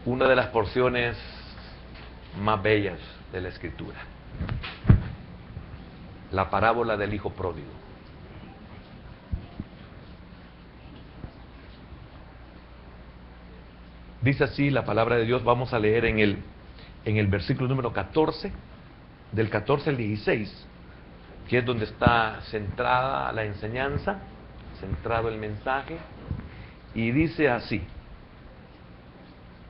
una de las porciones más bellas de la Escritura, la parábola del hijo pródigo. Dice así la palabra de Dios. Vamos a leer en el versículo número 14, del 14 al 16, que es donde está centrada la enseñanza, centrado el mensaje, y dice así,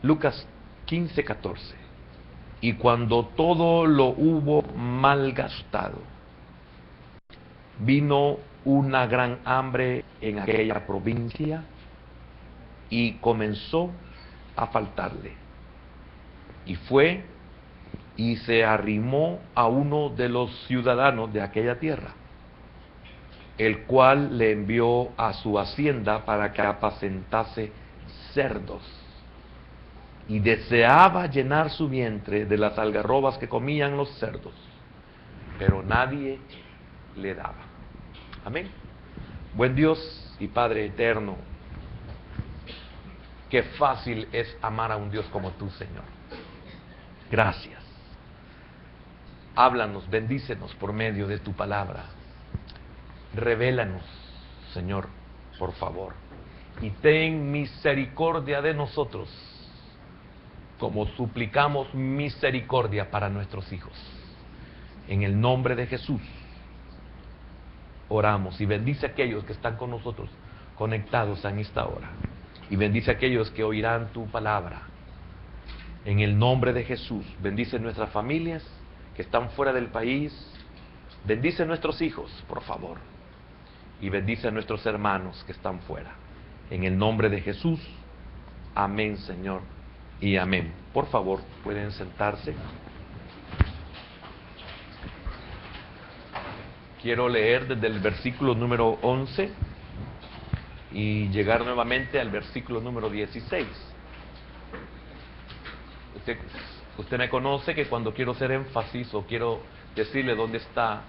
Lucas 15, 14: y cuando todo lo hubo malgastado, vino una gran hambre en aquella provincia y comenzó a faltarle. Y fue y se arrimó a uno de los ciudadanos de aquella tierra, el cual le envió a su hacienda para que apacentase cerdos. Y deseaba llenar su vientre de las algarrobas que comían los cerdos, pero nadie le daba. Amén. Buen Dios y Padre eterno, qué fácil es amar a un Dios como tú, Señor. Gracias. Háblanos, bendícenos por medio de tu palabra. Revélanos, Señor, por favor. Y ten misericordia de nosotros, como suplicamos misericordia para nuestros hijos. En el nombre de Jesús oramos, y bendice a aquellos que están con nosotros conectados en esta hora. Y bendice a aquellos que oirán tu palabra. En el nombre de Jesús, bendice nuestras familias que están fuera del país. Bendice a nuestros hijos, por favor. Y bendice a nuestros hermanos que están fuera. En el nombre de Jesús. Amén, Señor. Y amén. Por favor, pueden sentarse. Quiero leer desde el versículo número 11 y llegar nuevamente al versículo número 16. Usted me conoce que cuando quiero hacer énfasis o quiero decirle dónde está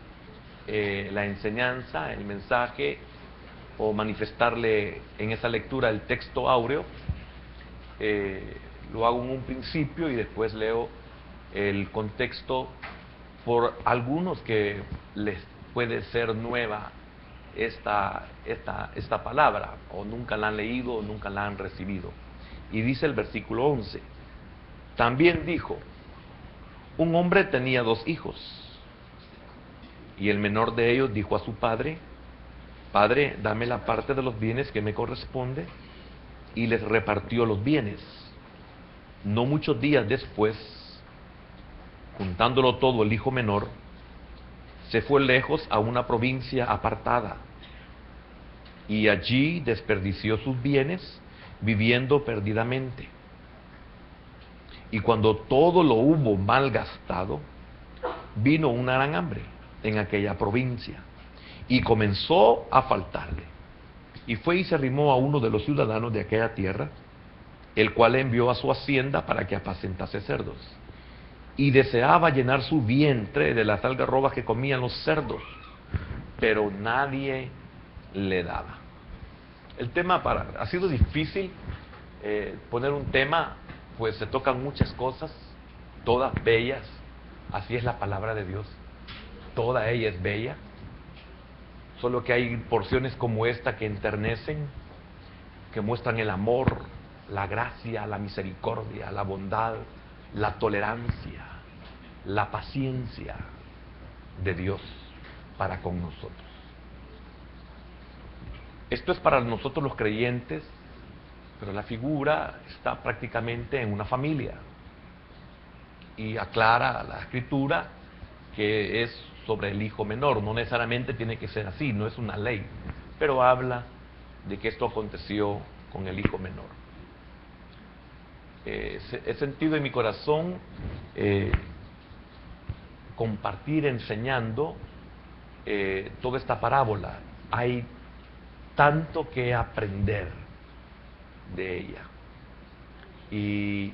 la enseñanza, el mensaje, o manifestarle en esa lectura el texto áureo, lo hago en un principio y después leo el contexto por algunos que les puede ser nueva esta palabra, o nunca la han leído o nunca la han recibido. Y dice el versículo 11: también dijo, un hombre tenía 2 hijos, y el menor de ellos dijo a su padre: Padre, dame la parte de los bienes que me corresponde, y les repartió los bienes. No muchos días después, juntándolo todo, el hijo menor se fue lejos a una provincia apartada, y allí desperdició sus bienes viviendo perdidamente. Y cuando todo lo hubo malgastado, vino una gran hambre en aquella provincia y comenzó a faltarle. Y fue y se arrimó a uno de los ciudadanos de aquella tierra, el cual envió a su hacienda para que apacentase cerdos. Y deseaba llenar su vientre de las algarrobas que comían los cerdos, pero nadie le daba. El tema ha sido difícil poner un tema, pues se tocan muchas cosas, todas bellas. Así es la palabra de Dios, toda ella es bella. Solo que hay porciones como esta que enternecen, que muestran el amor, la gracia, la misericordia, la bondad, la tolerancia, la paciencia de Dios para con nosotros. Esto es para nosotros los creyentes, pero la figura está prácticamente en una familia. Y aclara la Escritura que es sobre el hijo menor. No necesariamente tiene que ser así, no es una ley, pero habla de que esto aconteció con el hijo menor. He sentido en mi corazón compartir enseñando toda esta parábola. Hay tanto que aprender de ella. Y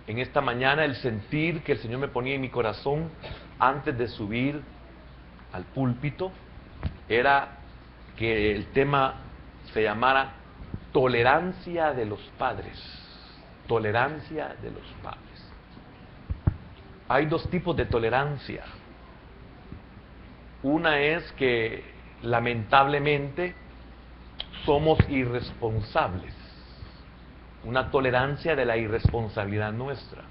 en esta mañana el sentir que el Señor me ponía en mi corazón antes de subir al púlpito era que el tema se llamara tolerancia de los padres. tolerancia de los padres. Hay dos tipos de tolerancia. Una es que lamentablemente somos irresponsables. Una tolerancia de la irresponsabilidad nuestra.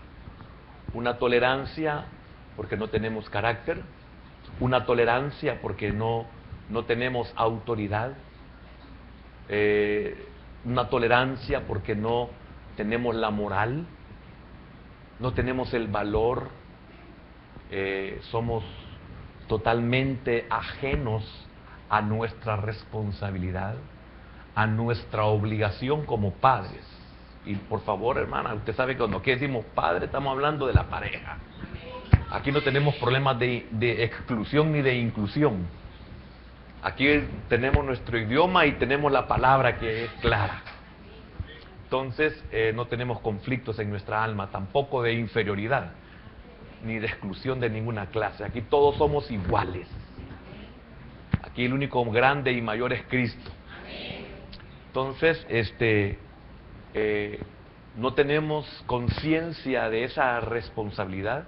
Una tolerancia porque no tenemos carácter. Una tolerancia porque no tenemos autoridad. Una tolerancia porque no tenemos la moral. No tenemos el valor. Somos totalmente ajenos a nuestra responsabilidad, a nuestra obligación como padres. Y por favor, hermana, usted sabe que cuando aquí decimos padre, estamos hablando de la pareja. Aquí no tenemos problemas de exclusión ni de inclusión. Aquí tenemos nuestro idioma y tenemos la palabra que es clara. Entonces, no tenemos conflictos en nuestra alma, tampoco de inferioridad, ni de exclusión de ninguna clase. Aquí todos somos iguales. Aquí el único grande y mayor es Cristo. Entonces, no tenemos conciencia de esa responsabilidad,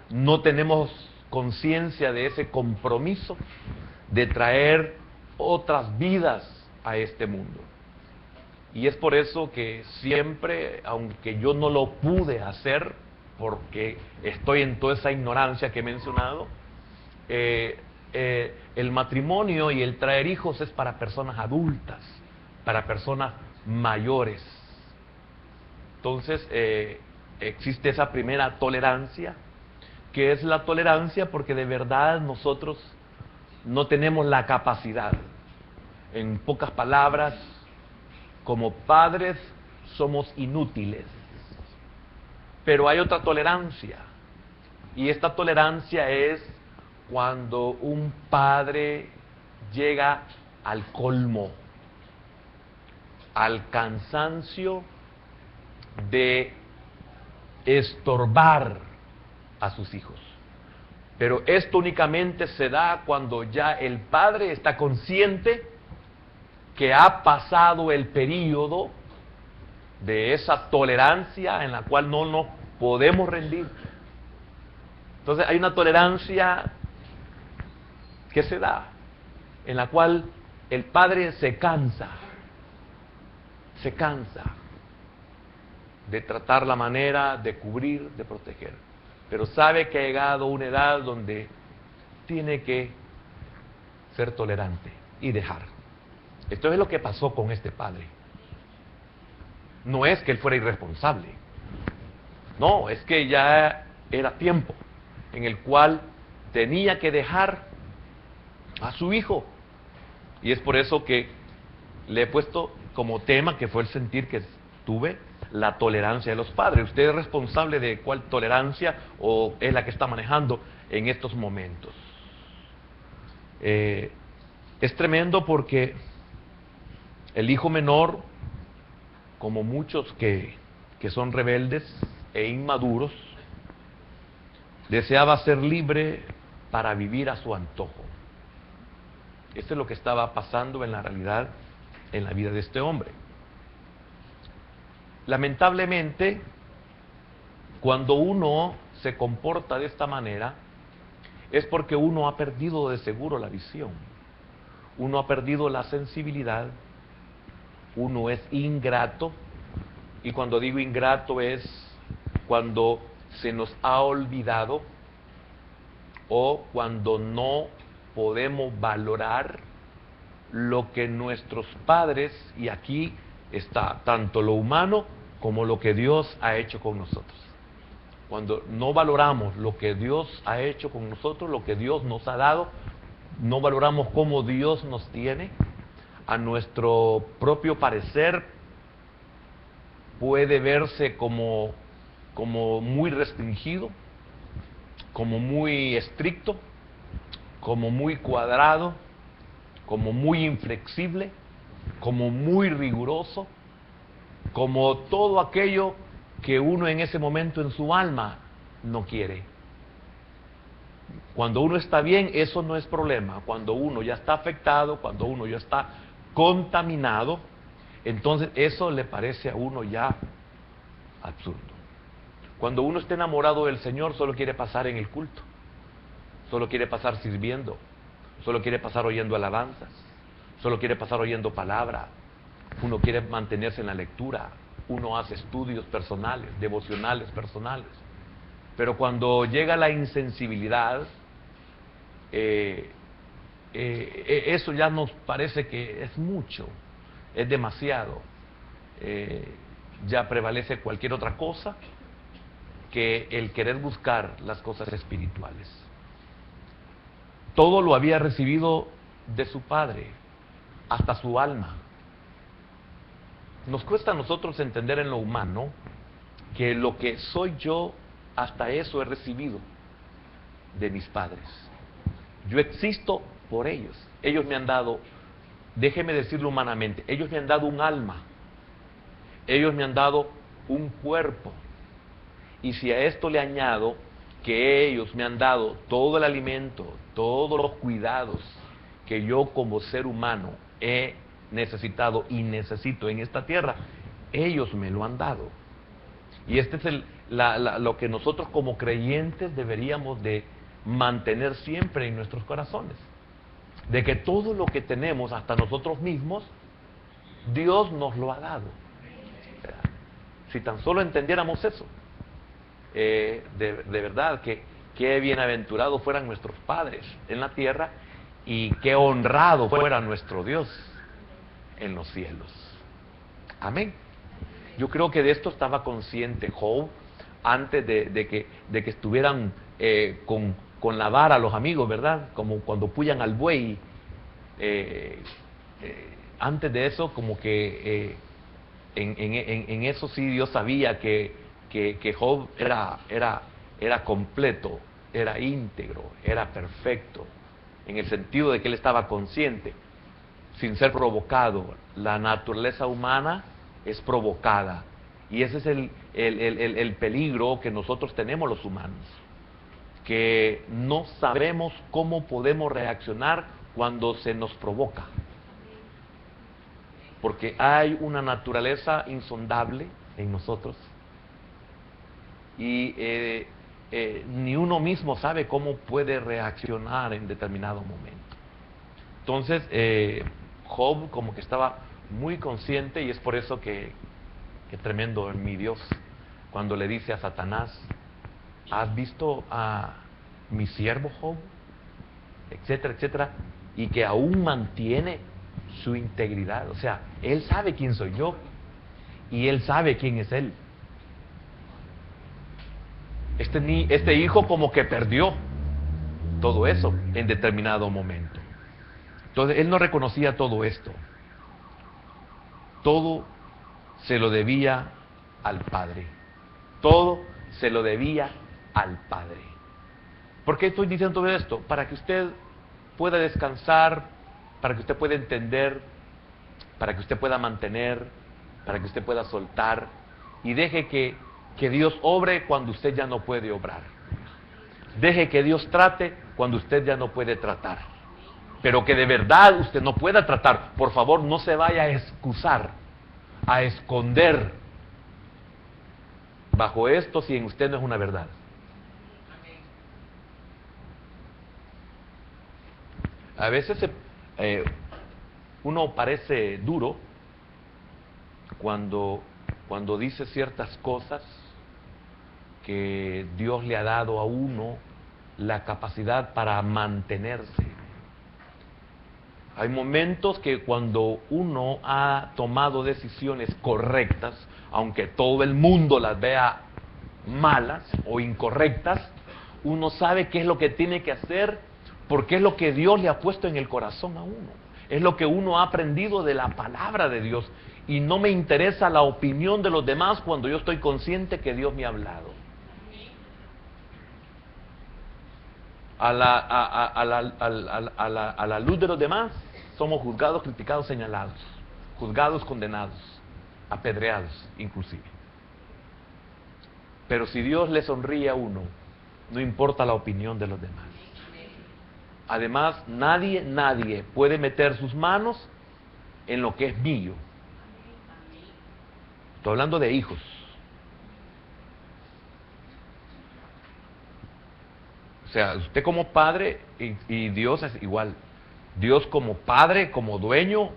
no tenemos conciencia de ese compromiso de traer otras vidas a este mundo. Y es por eso que siempre, aunque yo no lo pude hacer, porque estoy en toda esa ignorancia que he mencionado, el matrimonio y el traer hijos es para personas adultas, para personas mayores. Entonces, existe esa primera tolerancia, que es la tolerancia porque de verdad nosotros no tenemos la capacidad. En pocas palabras, como padres somos inútiles. Pero hay otra tolerancia, y esta tolerancia es cuando un padre llega al colmo, al cansancio de estorbar a sus hijos. Pero esto únicamente se da cuando ya el padre está consciente que ha pasado el período de esa tolerancia en la cual no nos podemos rendir. Entonces hay una tolerancia que se da, en la cual el padre se cansa de tratar la manera de cubrir, de proteger, pero sabe que ha llegado a una edad donde tiene que ser tolerante y dejar. Esto es lo que pasó con este padre. No es que él fuera irresponsable, no, es que ya era tiempo en el cual tenía que dejar a su hijo. Y es por eso que le he puesto como tema, que fue el sentir que tuve, la tolerancia de los padres. ¿Usted es responsable de cuál tolerancia o es la que está manejando en estos momentos? Es tremendo porque el hijo menor, como muchos que son rebeldes e inmaduros, deseaba ser libre para vivir a su antojo. Esto es lo que estaba pasando en la realidad, en la vida de este hombre. Lamentablemente, cuando uno se comporta de esta manera, es porque uno ha perdido de seguro la visión, uno ha perdido la sensibilidad, uno es ingrato, y cuando digo ingrato es cuando se nos ha olvidado o cuando no podemos valorar lo que nuestros padres, y aquí está tanto lo humano como lo que Dios ha hecho con nosotros. Cuando no valoramos lo que Dios ha hecho con nosotros, lo que Dios nos ha dado, no valoramos cómo Dios nos tiene, a nuestro propio parecer puede verse como muy restringido, como muy estricto, como muy cuadrado, como muy inflexible, como muy riguroso, como todo aquello que uno en ese momento en su alma no quiere. Cuando uno está bien, eso no es problema. Cuando uno ya está afectado, cuando uno ya está contaminado, entonces eso le parece a uno ya absurdo. Cuando uno está enamorado del Señor, solo quiere pasar en el culto, solo quiere pasar sirviendo, solo quiere pasar oyendo alabanzas, solo quiere pasar oyendo palabra. Uno quiere mantenerse en la lectura, uno hace estudios personales, devocionales personales. Pero cuando llega la insensibilidad, eso ya nos parece que es mucho, es demasiado. Ya prevalece cualquier otra cosa que el querer buscar las cosas espirituales. Todo lo había recibido de su Padre, hasta su alma. Nos cuesta a nosotros entender en lo humano que lo que soy yo, hasta eso he recibido de mis padres. Yo existo por ellos. Ellos me han dado, déjeme decirlo humanamente, ellos me han dado un alma, ellos me han dado un cuerpo. Y si a esto le añado que ellos me han dado todo el alimento, todos los cuidados que yo como ser humano he necesitado y necesito en esta tierra, ellos me lo han dado. Y este es lo que nosotros como creyentes deberíamos de mantener siempre en nuestros corazones, de que todo lo que tenemos, hasta nosotros mismos, Dios nos lo ha dado. Si tan solo entendiéramos eso, de verdad que qué bienaventurados fueran nuestros padres en la tierra y qué honrado fuera nuestro Dios en los cielos. Amén. Yo creo que de esto estaba consciente Job antes de que estuvieran con la vara los amigos, ¿verdad? Como cuando pullan al buey. Antes de eso, como que en eso sí Dios sabía que Job era completo, era íntegro, era perfecto, en el sentido de que él estaba consciente, sin ser provocado. La naturaleza humana es provocada, y ese es el peligro que nosotros tenemos los humanos, que no sabemos cómo podemos reaccionar cuando se nos provoca, porque hay una naturaleza insondable en nosotros, y ni uno mismo sabe cómo puede reaccionar en determinado momento. Entonces Job como que estaba muy consciente, y es por eso que tremendo mi Dios cuando le dice a Satanás: ¿has visto a mi siervo Job? Etcétera, etcétera, y que aún mantiene su integridad. O sea, él sabe quién soy yo y él sabe quién es él. Este hijo como que perdió todo eso en determinado momento. Entonces él no reconocía todo esto. Todo se lo debía al Padre. Todo se lo debía al Padre. ¿Por qué estoy diciendo todo esto? Para que usted pueda descansar, para que usted pueda entender, para que usted pueda mantener, para que usted pueda soltar, y deje que Dios obre cuando usted ya no puede obrar. Deje que Dios trate cuando usted ya no puede tratar. Pero que de verdad usted no pueda tratar. Por favor, no se vaya a excusar, a esconder bajo esto si en usted no es una verdad. A veces uno parece duro cuando dice ciertas cosas que Dios le ha dado a uno la capacidad para mantenerse. Hay momentos que cuando uno ha tomado decisiones correctas, aunque todo el mundo las vea malas o incorrectas, uno sabe qué es lo que tiene que hacer, porque es lo que Dios le ha puesto en el corazón a uno. Es lo que uno ha aprendido de la palabra de Dios. Y no me interesa la opinión de los demás cuando yo estoy consciente que Dios me ha hablado. A la luz de los demás somos juzgados, criticados, señalados, juzgados, condenados, apedreados inclusive. Pero si Dios le sonríe a uno, no importa la opinión de los demás. Además, nadie puede meter sus manos en lo que es mío. Estoy hablando de hijos. O sea, usted como padre y Dios es igual. Dios como padre, como dueño,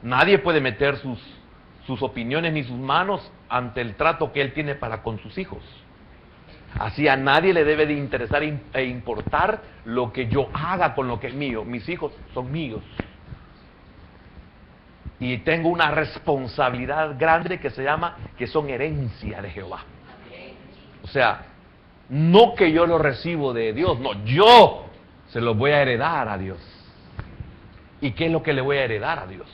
nadie puede meter sus opiniones ni sus manos ante el trato que Él tiene para con sus hijos. Así a nadie le debe de interesar e importar lo que yo haga con lo que es mío. Mis hijos son míos. Y tengo una responsabilidad grande que son herencia de Jehová. O sea, no que yo lo recibo de Dios, no, yo se los voy a heredar a Dios. ¿Y qué es lo que le voy a heredar a Dios?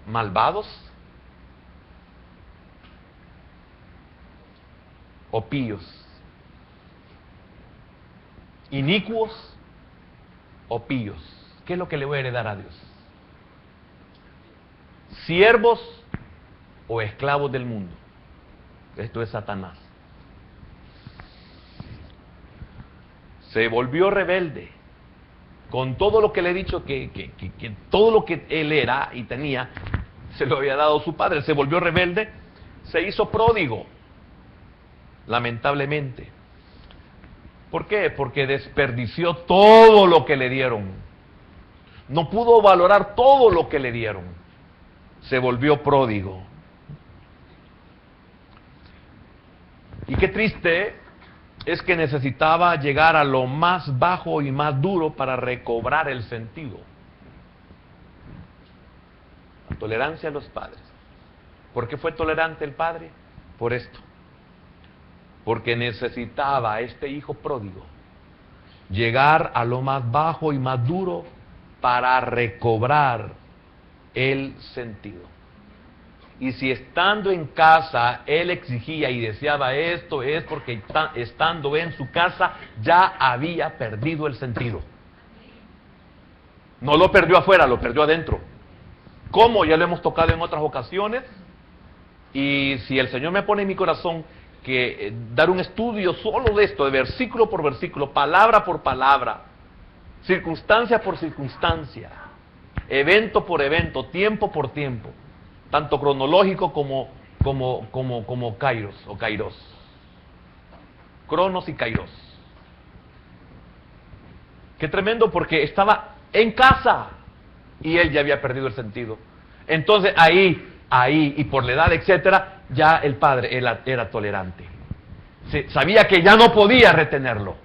¿Malvados? ¿O píos? ¿Inicuos o píos? ¿Qué es lo que le voy a heredar a Dios? ¿Siervos o esclavos del mundo? Esto es Satanás. Se volvió rebelde con todo lo que le he dicho, que todo lo que él era y tenía, se lo había dado su padre. Se volvió rebelde, se hizo pródigo, lamentablemente. ¿Por qué? Porque desperdició todo lo que le dieron. No pudo valorar todo lo que le dieron. Se volvió pródigo. Y qué triste es que necesitaba llegar a lo más bajo y más duro para recobrar el sentido. La tolerancia a los padres. ¿Por qué fue tolerante el padre? Por esto. Porque necesitaba este hijo pródigo llegar a lo más bajo y más duro para recobrar el sentido. Y si estando en casa él exigía y deseaba esto, es porque estando en su casa ya había perdido el sentido. No lo perdió afuera, lo perdió adentro. ¿Cómo? Ya lo hemos tocado en otras ocasiones. Y si el Señor me pone en mi corazón que dar un estudio solo de esto, de versículo por versículo, palabra por palabra, circunstancia por circunstancia, evento por evento, tiempo por tiempo, tanto cronológico como kairos o kairos. Cronos y kairos. Qué tremendo, porque estaba en casa y él ya había perdido el sentido. Entonces ahí y por la edad, etcétera, ya el padre era tolerante. Sabía que ya no podía retenerlo.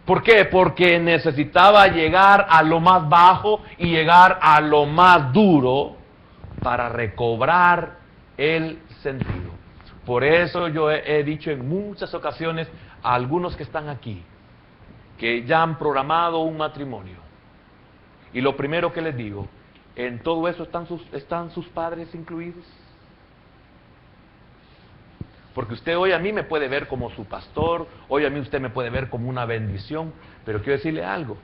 ¿Por qué? Porque necesitaba llegar a lo más bajo y llegar a lo más duro para recobrar el sentido. Por eso yo he dicho en muchas ocasiones a algunos que están aquí, que ya han programado un matrimonio. Y lo primero que les digo, ¿en todo eso están sus padres incluidos? Porque usted hoy a mí me puede ver como su pastor, hoy a mí usted me puede ver como una bendición, pero quiero decirle algo,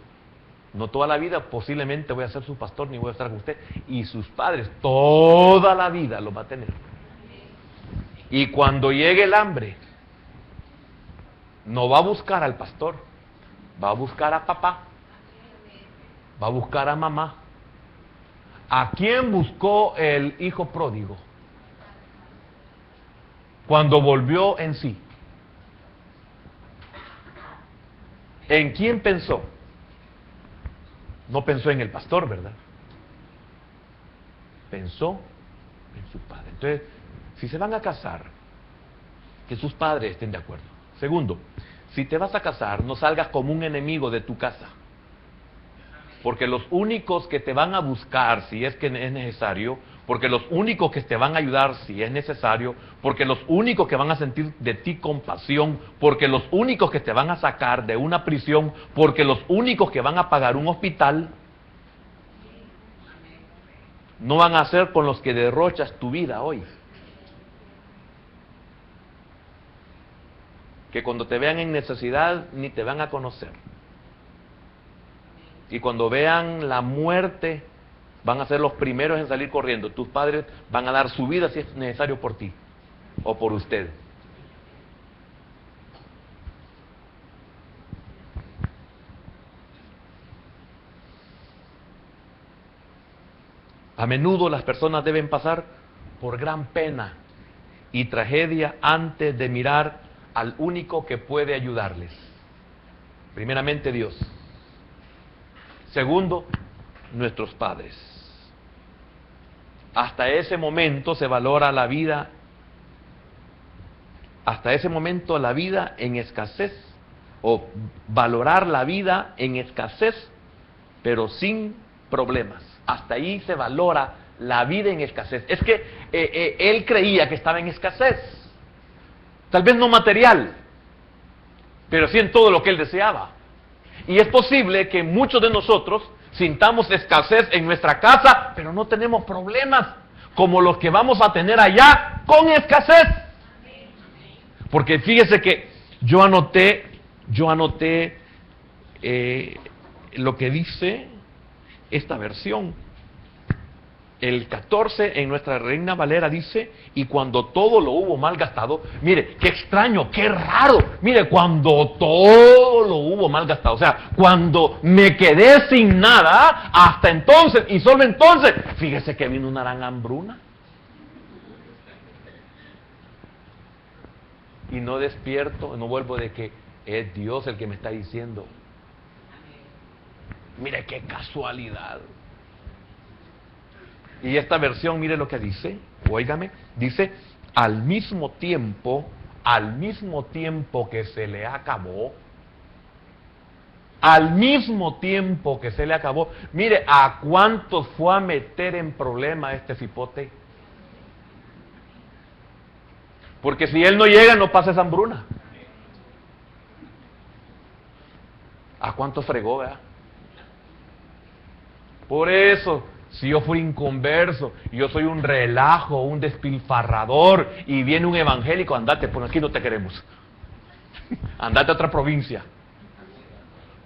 no toda la vida posiblemente voy a ser su pastor ni voy a estar con usted, y sus padres toda la vida los va a tener. Y cuando llegue el hambre, no va a buscar al pastor, va a buscar a papá, va a buscar a mamá. ¿A quién buscó el hijo pródigo cuando volvió en sí? ¿En quién pensó? No pensó en el pastor, ¿verdad? Pensó en su padre. Entonces, si se van a casar, que sus padres estén de acuerdo. Segundo, si te vas a casar, no salgas como un enemigo de tu casa. Porque los únicos que te van a buscar si es que es necesario, porque los únicos que te van a ayudar si es necesario, porque los únicos que van a sentir de ti compasión, porque los únicos que te van a sacar de una prisión, porque los únicos que van a pagar un hospital, no van a ser con los que derrochas tu vida hoy. Que cuando te vean en necesidad ni te van a conocer. Y cuando vean la muerte, van a ser los primeros en salir corriendo. Tus padres van a dar su vida si es necesario por ti o por usted. A menudo las personas deben pasar por gran pena y tragedia antes de mirar al único que puede ayudarles. Primeramente Dios. Segundo, nuestros padres. Hasta ese momento se valora la vida. Hasta ese momento la vida en escasez, o valorar la vida en escasez, pero sin problemas. Hasta ahí se valora la vida en escasez. Es que él creía que estaba en escasez. Tal vez no material, pero sí en todo lo que él deseaba. Y es posible que muchos de nosotros sintamos escasez en nuestra casa, pero no tenemos problemas como los que vamos a tener allá con escasez. Porque fíjese que yo anoté lo que dice esta versión. El 14 en nuestra Reina Valera dice: y cuando todo lo hubo malgastado. Mire, qué extraño, qué raro. Mire, cuando todo lo hubo malgastado, o sea, cuando me quedé sin nada, hasta entonces, y solo entonces, fíjese que vino una gran hambruna. Y no despierto, no vuelvo de que es Dios el que me está diciendo. Mire qué casualidad. Y esta versión, mire lo que dice, óigame, dice: al mismo tiempo que se le acabó, mire, ¿a cuántos fue a meter en problema este cipote? Porque si él no llega, no pasa esa hambruna. ¿A cuántos fregó, verdad? Por eso, si yo fui inconverso, yo soy un relajo, un despilfarrador, y viene un evangélico, andate, por aquí no te queremos. Andate a otra provincia,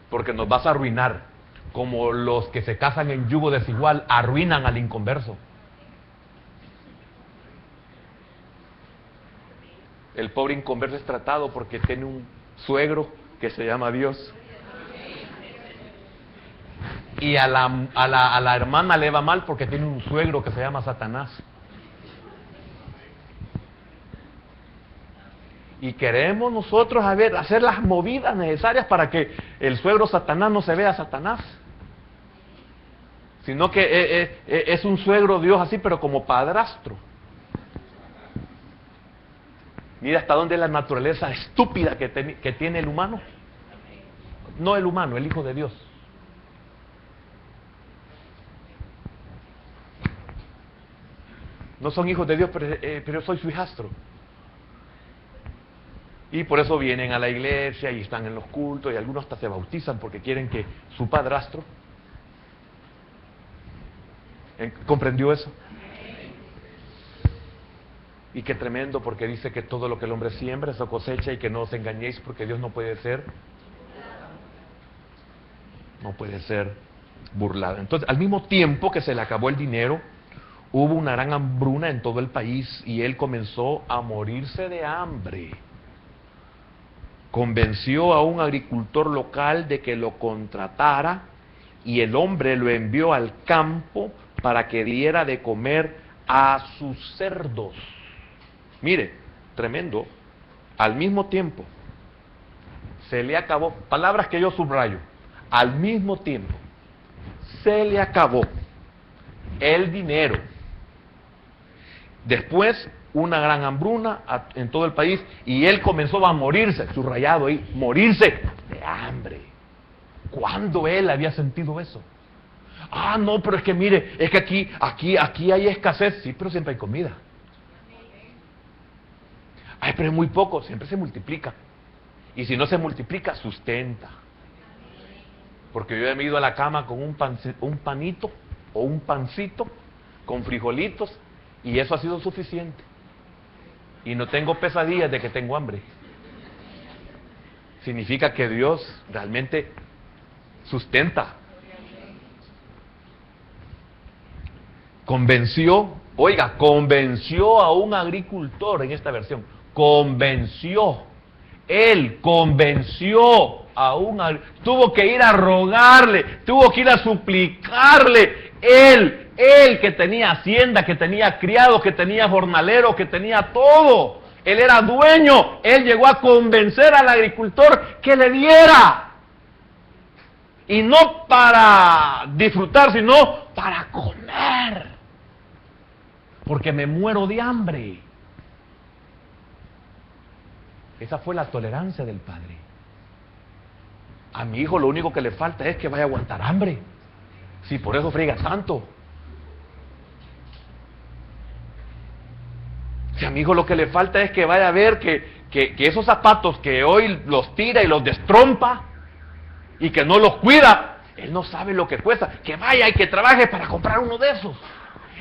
porque nos vas a arruinar, como los que se casan en yugo desigual arruinan al inconverso. El pobre inconverso es tratado porque tiene un suegro que se llama Dios. Y a la hermana le va mal porque tiene un suegro que se llama Satanás. Y queremos nosotros hacer las movidas necesarias para que el suegro Satanás no se vea Satanás. Sino que es un suegro Dios así, pero como padrastro. Mira hasta dónde es la naturaleza estúpida que tiene el humano. No el humano, el Hijo de Dios. No son hijos de Dios, pero yo soy su hijastro. Y por eso vienen a la iglesia y están en los cultos, y algunos hasta se bautizan porque quieren que su padrastro... ¿Comprendió eso? Y qué tremendo, porque dice que todo lo que el hombre siembra, eso cosecha, y que no os engañéis, porque Dios no puede ser burlado. Entonces, al mismo tiempo que se le acabó el dinero, hubo una gran hambruna en todo el país, y él comenzó a morirse de hambre. Convenció a un agricultor local de que lo contratara, y el hombre lo envió al campo para que diera de comer a sus cerdos. Mire, tremendo. Al mismo tiempo se le acabó, palabras que yo subrayo, al mismo tiempo se le acabó el dinero. Después una gran hambruna en todo el país, y él comenzó a morirse, subrayado ahí, morirse de hambre. ¿Cuándo él había sentido eso? Ah, no, pero es que mire, es que aquí hay escasez. Sí, pero siempre hay comida. Ay, pero es muy poco, siempre se multiplica. Y si no se multiplica, sustenta. Porque yo he ido a la cama con un panito o un pancito con frijolitos, y eso ha sido suficiente. Y no tengo pesadillas de que tengo hambre. Significa que Dios realmente sustenta. Convenció a un agricultor en esta versión. Él convenció a tuvo que ir a rogarle, tuvo que ir a suplicarle. Él que tenía hacienda, que tenía criados, que tenía jornaleros, que tenía todo, Él era dueño. Él llegó a convencer al agricultor que le diera. Y no para disfrutar, sino para comer. Porque me muero de hambre. Esa fue la tolerancia del padre. A mi hijo lo único que le falta es que vaya a aguantar hambre. Si por eso friega tanto. Si a mi hijo lo que le falta es que vaya a ver que esos zapatos que hoy los tira y los destrompa y que no los cuida, él no sabe lo que cuesta. Que vaya y que trabaje para comprar uno de esos.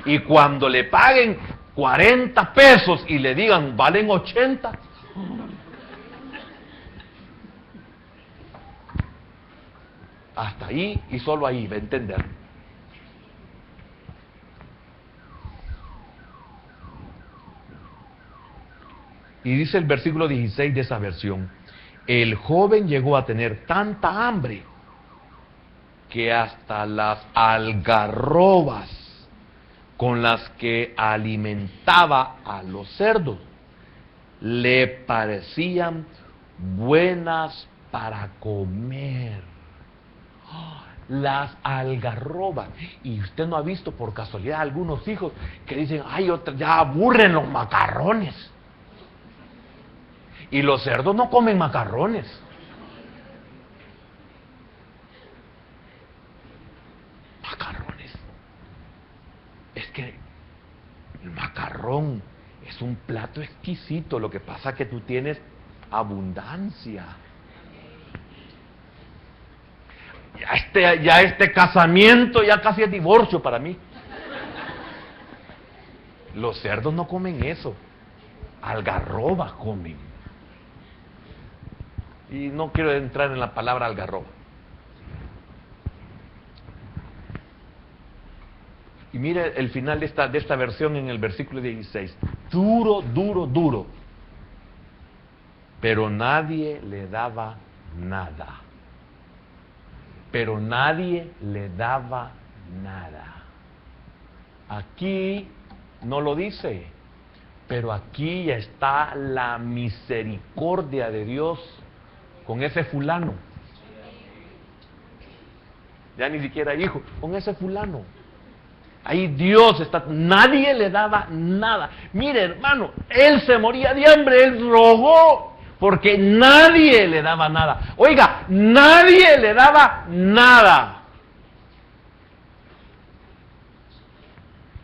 Y cuando le paguen 40 pesos y le digan valen 80, hasta ahí y solo ahí va a entender. Y dice el versículo 16 de esa versión: el joven llegó a tener tanta hambre que hasta las algarrobas con las que alimentaba a los cerdos le parecían buenas para comer. Las algarrobas. Y usted no ha visto por casualidad algunos hijos que dicen, ay, ya aburren los macarrones. Y los cerdos no comen macarrones. Macarrones. Es que el macarrón es un plato exquisito. Lo que pasa es que tú tienes abundancia. Ya este casamiento ya casi es divorcio para mí. Los cerdos no comen eso. Algarrobas comen. Y no quiero entrar en la palabra algarroba. Y mire el final de esta versión en el versículo 16. Duro, duro, duro. Pero nadie le daba nada. Pero nadie le daba nada. Aquí no lo dice, pero aquí ya está la misericordia de Dios con ese fulano. Ya ni siquiera hijo, con ese fulano. Ahí Dios está, nadie le daba nada. Mire, hermano, él se moría de hambre, él rogó, porque nadie le daba nada. Oiga, nadie le daba nada.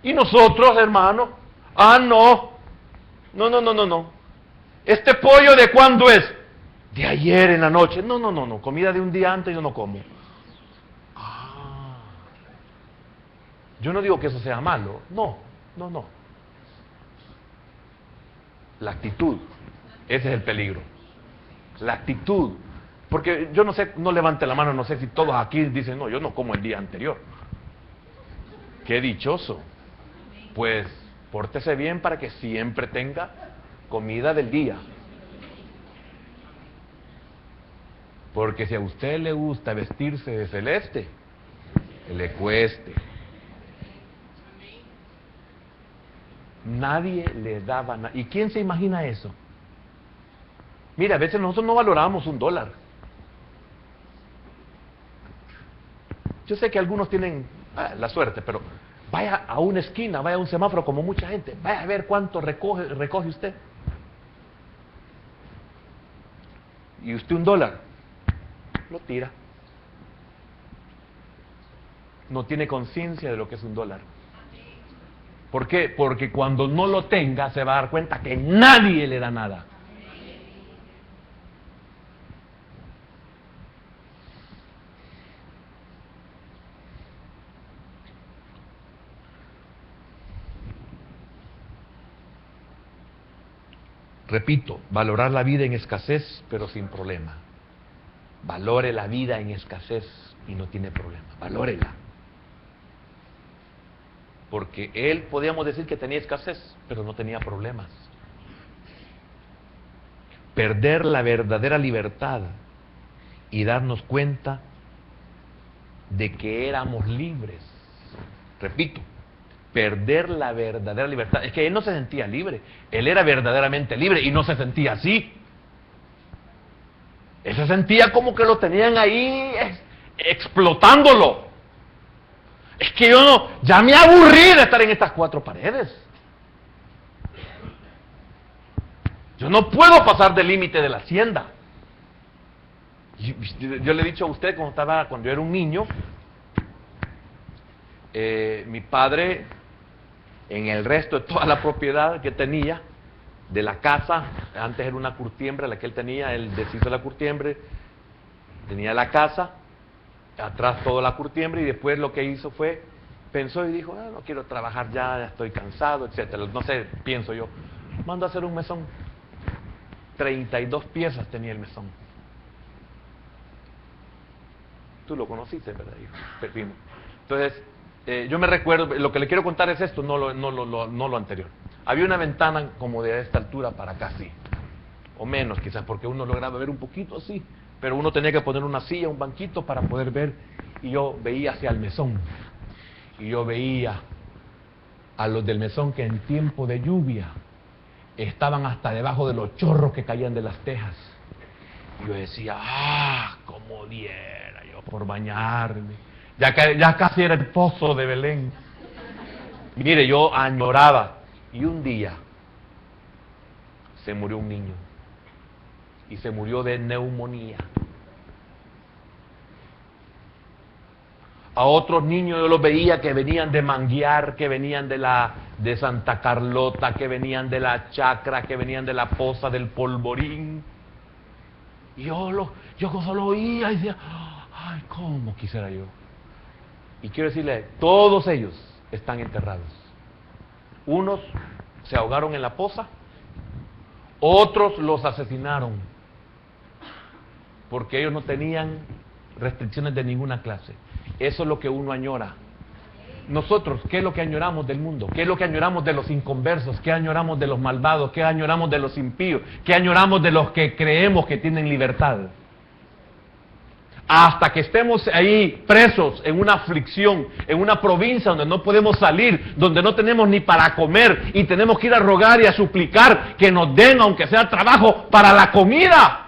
Y nosotros, hermano, no. ¿Este pollo de cuándo es? De ayer en la noche. No. Comida de un día antes yo no como. Yo no digo que eso sea malo. No. La actitud. Ese es el peligro. La actitud. Porque yo no sé, no levante la mano, no sé si todos aquí dicen, no, yo no como el día anterior. Qué dichoso. Pues, pórtese bien para que siempre tenga comida del día. Porque si a usted le gusta vestirse de celeste, le cueste. Nadie le daba nada. ¿Y quién se imagina eso? Mira, a veces nosotros no valoramos $1. Yo sé que algunos tienen la suerte, pero vaya a una esquina, vaya a un semáforo como mucha gente, vaya a ver cuánto recoge usted. Y usted $1, lo tira. No tiene conciencia de lo que es $1. ¿Por qué? Porque cuando no lo tenga se va a dar cuenta que nadie le da nada. Repito, valorar la vida en escasez, pero sin problema. Valore la vida en escasez y no tiene problema. Valórela. Porque él, podíamos decir que tenía escasez, pero no tenía problemas. Perder la verdadera libertad y darnos cuenta de que éramos libres. Repito, perder la verdadera libertad. Es que él no se sentía libre, él era verdaderamente libre y no se sentía así. Él se sentía como que lo tenían ahí explotándolo. Es que yo no, ya me aburrí de estar en estas cuatro paredes. Yo no puedo pasar del límite de la hacienda. Yo le he dicho a usted cuando yo era un niño, mi padre, en el resto de toda la propiedad que tenía, de la casa, antes era una curtiembre la que él tenía, él deshizo la curtiembre, tenía la casa, atrás toda la curtiembre, y después lo que hizo fue, pensó y dijo, no quiero trabajar ya estoy cansado, etcétera. No sé, pienso yo, mando a hacer un mesón. 32 piezas tenía el mesón. Tú lo conociste, ¿verdad, hijo? Pepino. Entonces, yo me recuerdo, lo que le quiero contar es esto, no lo anterior. Había una ventana como de esta altura para acá, sí. O menos quizás, porque uno lograba ver un poquito así. Pero uno tenía que poner una silla, un banquito para poder ver. Y yo veía hacia el mesón. Y yo veía a los del mesón que en tiempo de lluvia estaban hasta debajo de los chorros que caían de las tejas. Y yo decía, cómo diera yo por bañarme. Ya casi era el pozo de Belén. Mire, yo añoraba. Y un día se murió un niño. Y se murió de neumonía. A otros niños yo los veía que venían de Manguiar, que venían de Santa Carlota, que venían de la Chacra, que venían de la Poza del Polvorín. Y yo solo oía y decía, ay, cómo quisiera yo. Y quiero decirle, todos ellos están enterrados. Unos se ahogaron en la poza, otros los asesinaron, porque ellos no tenían restricciones de ninguna clase. Eso es lo que uno añora. Nosotros, ¿qué es lo que añoramos del mundo? ¿Qué es lo que añoramos de los inconversos? ¿Qué añoramos de los malvados? ¿Qué añoramos de los impíos? ¿Qué añoramos de los que creemos que tienen libertad? Hasta que estemos ahí presos en una aflicción, en una provincia donde no podemos salir, donde no tenemos ni para comer y tenemos que ir a rogar y a suplicar que nos den, aunque sea trabajo, para la comida.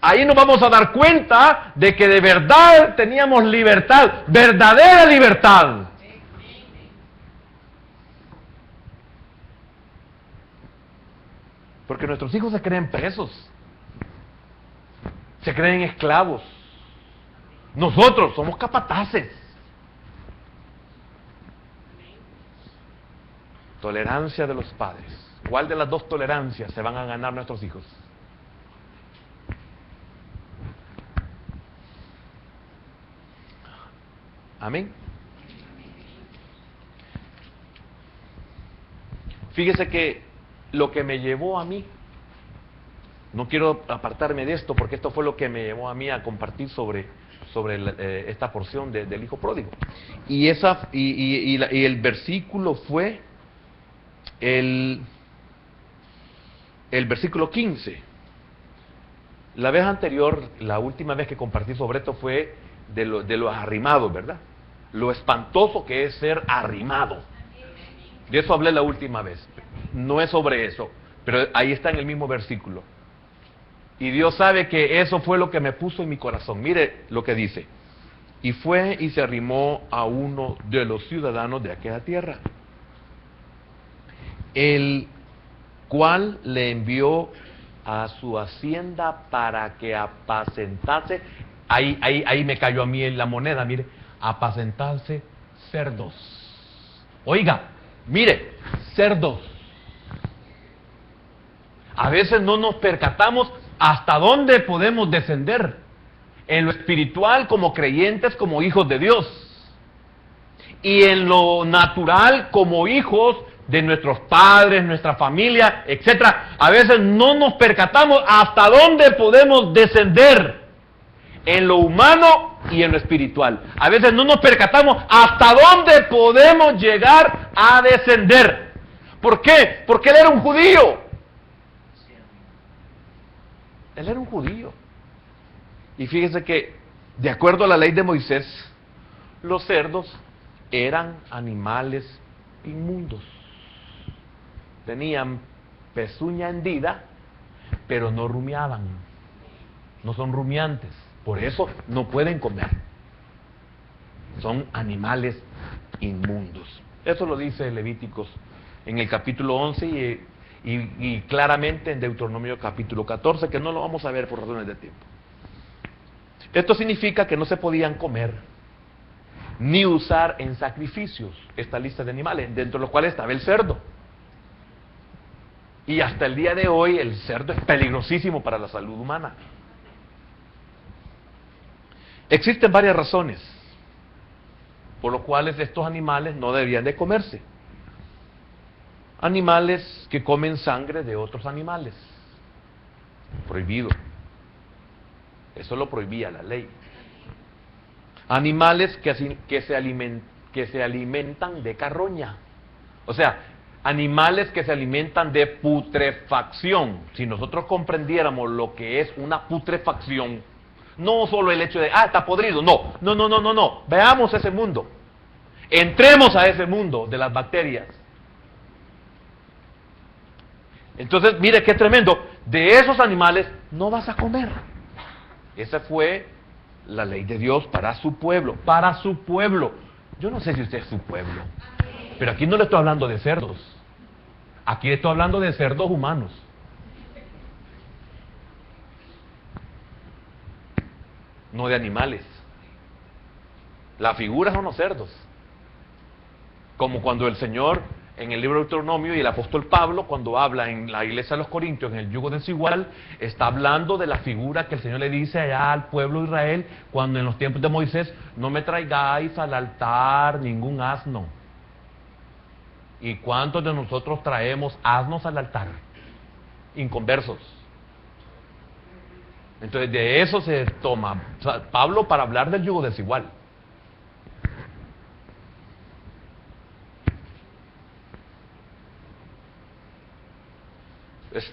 Ahí nos vamos a dar cuenta de que de verdad teníamos libertad, verdadera libertad. Porque nuestros hijos se creen presos, se creen esclavos. Nosotros somos capataces. Tolerancia de los padres. ¿Cuál de las dos tolerancias se van a ganar nuestros hijos? Amén. Fíjese que lo que me llevó a mí, no quiero apartarme de esto porque esto fue lo que me llevó a mí a compartir sobre esta porción del hijo pródigo. Y el versículo fue el versículo 15. La vez anterior, la última vez que compartí sobre esto fue de los arrimados, ¿verdad? Lo espantoso que es ser arrimado. De eso hablé la última vez. No es sobre eso, pero ahí está en el mismo versículo. Y Dios sabe que eso fue lo que me puso en mi corazón. Mire lo que dice. Y fue y se arrimó a uno de los ciudadanos de aquella tierra, el cual le envió a su hacienda para que apacentase. Ahí me cayó a mí en la moneda, mire, apacentarse cerdos. Oiga, mire, cerdos. A veces no nos percatamos hasta dónde podemos descender en lo espiritual como creyentes, como hijos de Dios, y en lo natural como hijos de nuestros padres, nuestra familia, etcétera. A veces no nos percatamos hasta dónde podemos descender en lo humano y en lo espiritual. A veces no nos percatamos hasta dónde podemos llegar a descender. ¿Por qué? Porque él era un judío. Él era un judío. Y fíjese que, de acuerdo a la ley de Moisés, los cerdos eran animales inmundos. Tenían pezuña hendida, pero no rumiaban. No son rumiantes. Por eso no pueden comer. Son animales inmundos. Eso lo dice Levíticos en el capítulo 11 y claramente en Deuteronomio capítulo 14, que no lo vamos a ver por razones de tiempo. Esto significa que no se podían comer ni usar en sacrificios esta lista de animales, dentro de los cuales estaba el cerdo. Y hasta el día de hoy el cerdo es peligrosísimo para la salud humana. Existen varias razones por las cuales estos animales no deberían de comerse. Animales que comen sangre de otros animales. Prohibido. Eso lo prohibía la ley. Animales que se alimentan de carroña. O sea, animales que se alimentan de putrefacción. Si nosotros comprendiéramos lo que es una putrefacción, no solo el hecho de, está podrido, no. Veamos ese mundo. Entremos a ese mundo de las bacterias. Entonces, mire qué tremendo. De esos animales no vas a comer. Esa fue la ley de Dios para su pueblo. Para su pueblo. Yo no sé si usted es su pueblo. Pero aquí no le estoy hablando de cerdos. Aquí estoy hablando de cerdos humanos. No de animales. La figura son los cerdos. Como cuando el Señor, en el libro de Deuteronomio, y el apóstol Pablo, cuando habla en la iglesia de los Corintios, en el yugo desigual, está hablando de la figura que el Señor le dice allá al pueblo de Israel, cuando en los tiempos de Moisés, no me traigáis al altar ningún asno. ¿Y cuántos de nosotros traemos asnos al altar? Inconversos. Entonces de eso se toma Pablo para hablar del yugo desigual.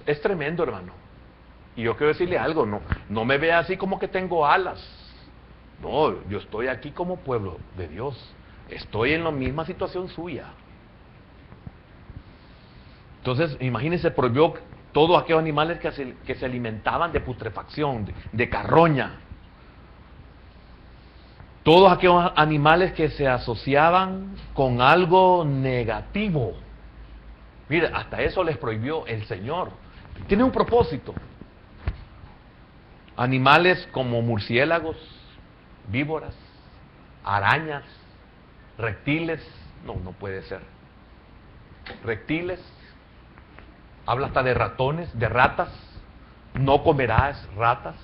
Es tremendo, hermano. Y yo quiero decirle algo, no me vea así como que tengo alas. No, yo estoy aquí como pueblo de Dios. Estoy en la misma situación suya. Entonces, imagínense, prohibió todos aquellos animales que se alimentaban de putrefacción, de carroña. Todos aquellos animales que se asociaban con algo negativo. Mire, hasta eso les prohibió el Señor. Tiene un propósito. Animales como murciélagos, víboras, arañas, reptiles, no puede ser. Reptiles, habla hasta de ratones, de ratas, no comerás ratas.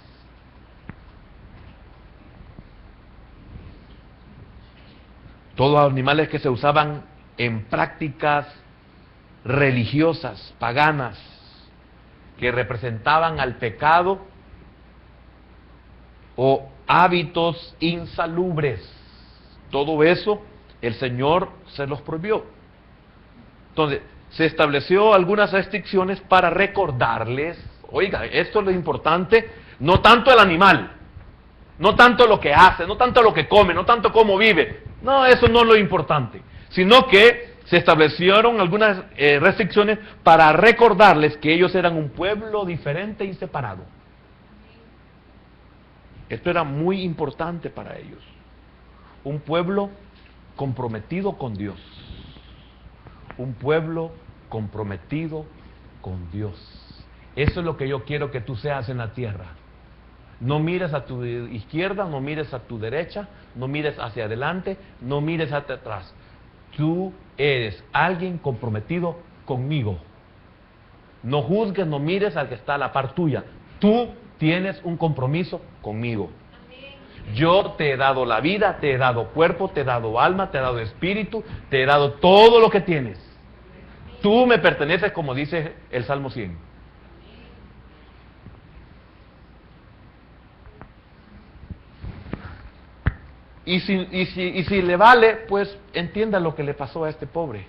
Todos animales que se usaban en prácticas religiosas, paganas, que representaban al pecado o hábitos insalubres. Todo eso el Señor se los prohibió. Entonces, se estableció algunas restricciones para recordarles, oiga, esto es lo importante, no tanto el animal, no tanto lo que hace, no tanto lo que come, no tanto cómo vive, no, eso no es lo importante, sino que se establecieron algunas restricciones para recordarles que ellos eran un pueblo diferente y separado. Esto era muy importante para ellos. Un pueblo comprometido con Dios. Un pueblo comprometido con Dios. Eso es lo que yo quiero que tú seas en la tierra. No mires a tu izquierda, no mires a tu derecha, no mires hacia adelante, no mires hacia atrás. Tú eres alguien comprometido conmigo. No juzgues, no mires al que está a la par tuya. Tú tienes un compromiso conmigo. Yo te he dado la vida, te he dado cuerpo, te he dado alma, te he dado espíritu, te he dado todo lo que tienes. Tú me perteneces, como dice el Salmo 100. Y si le vale, pues entienda lo que le pasó a este pobre.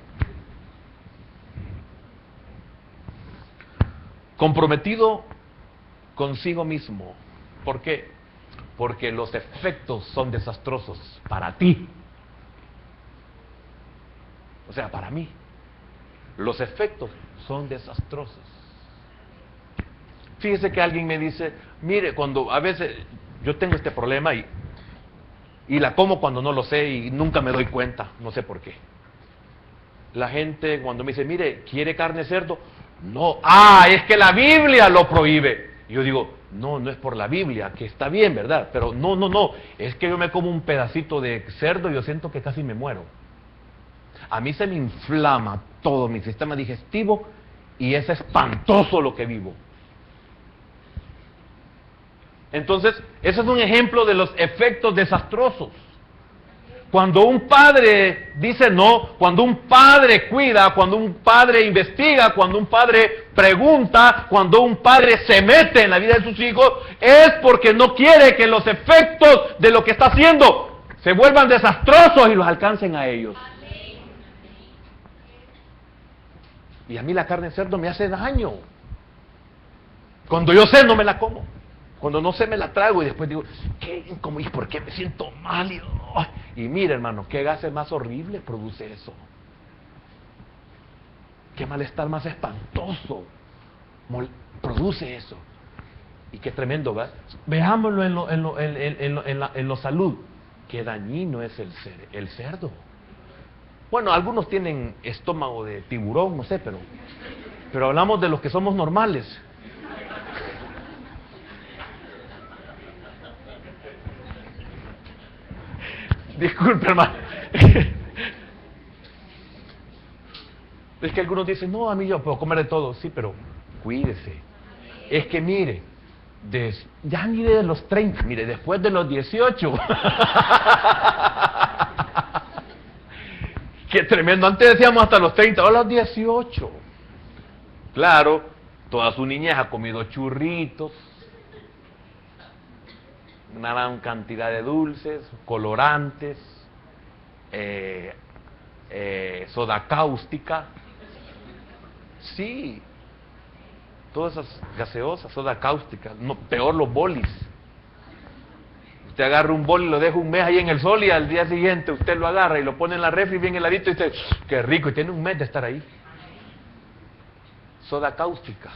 Comprometido consigo mismo. ¿Por qué? Porque los efectos son desastrosos para ti. O sea, para mí, los efectos son desastrosos. Fíjese que alguien me dice, mire, cuando a veces yo tengo este problema y la como cuando no lo sé y nunca me doy cuenta, no sé por qué. La gente cuando me dice, mire, ¿quiere carne de cerdo? No, es que la Biblia lo prohíbe. Y yo digo, no es por la Biblia, que está bien, ¿verdad? Pero no, es que yo me como un pedacito de cerdo y yo siento que casi me muero. A mí se me inflama todo mi sistema digestivo y es espantoso lo que vivo. Entonces, ese es un ejemplo de los efectos desastrosos. Cuando un padre dice no, cuando un padre cuida, cuando un padre investiga, cuando un padre pregunta, cuando un padre se mete en la vida de sus hijos, es porque no quiere que los efectos de lo que está haciendo se vuelvan desastrosos y los alcancen a ellos. Y a mí la carne de cerdo me hace daño. Cuando yo sé, no me la como. Cuando no sé, me la trago y después digo, ¿y por qué me siento mal? Y mire, hermano, ¿qué gases más horrible produce eso? ¿Qué malestar más espantoso produce eso? Y qué tremendo, ¿verdad? Veámoslo en lo salud. Qué dañino es el cerdo. Bueno, algunos tienen estómago de tiburón, no sé, pero hablamos de los que somos normales. Disculpe, hermano. Es que algunos dicen, no, a mí yo puedo comer de todo. Sí, pero cuídese. Es que mire, ya mire de los 30, mire, después de los 18. Qué tremendo. Antes decíamos hasta los 30, ahora los 18. Claro, toda su niñez ha comido churritos, una gran cantidad de dulces, colorantes, soda cáustica. Sí, todas esas gaseosas, soda cáustica. No, peor los bolis. Usted agarra un boli y lo deja un mes ahí en el sol y al día siguiente usted lo agarra y lo pone en la refri bien heladito y dice, qué rico, y tiene un mes de estar ahí. Soda cáustica.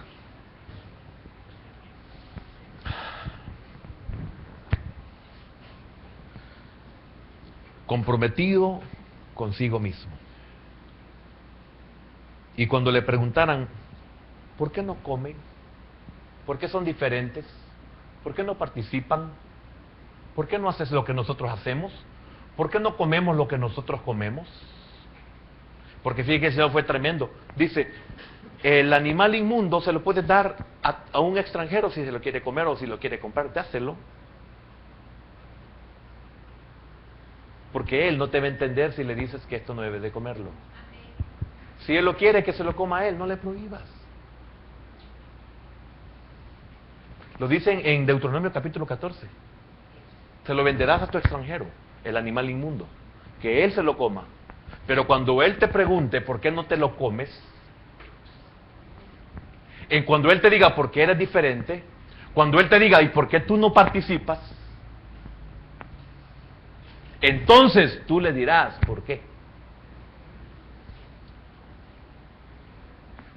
Comprometido consigo mismo. Y cuando le preguntaran, ¿por qué no comen? ¿Por qué son diferentes? ¿Por qué no participan? ¿Por qué no haces lo que nosotros hacemos? ¿Por qué no comemos lo que nosotros comemos? Porque fíjese, eso fue tremendo. Dice, el animal inmundo se lo puede dar a un extranjero si se lo quiere comer o si lo quiere comprar, dáselo. Porque él no te va a entender si le dices que esto no debe de comerlo. Si él lo quiere, que se lo coma a él, no le prohíbas. Lo dicen en Deuteronomio capítulo 14. Se lo venderás a tu extranjero, el animal inmundo, que él se lo coma. Pero cuando él te pregunte por qué no te lo comes, cuando él te diga por qué eres diferente, cuando él te diga y por qué tú no participas, entonces tú le dirás por qué.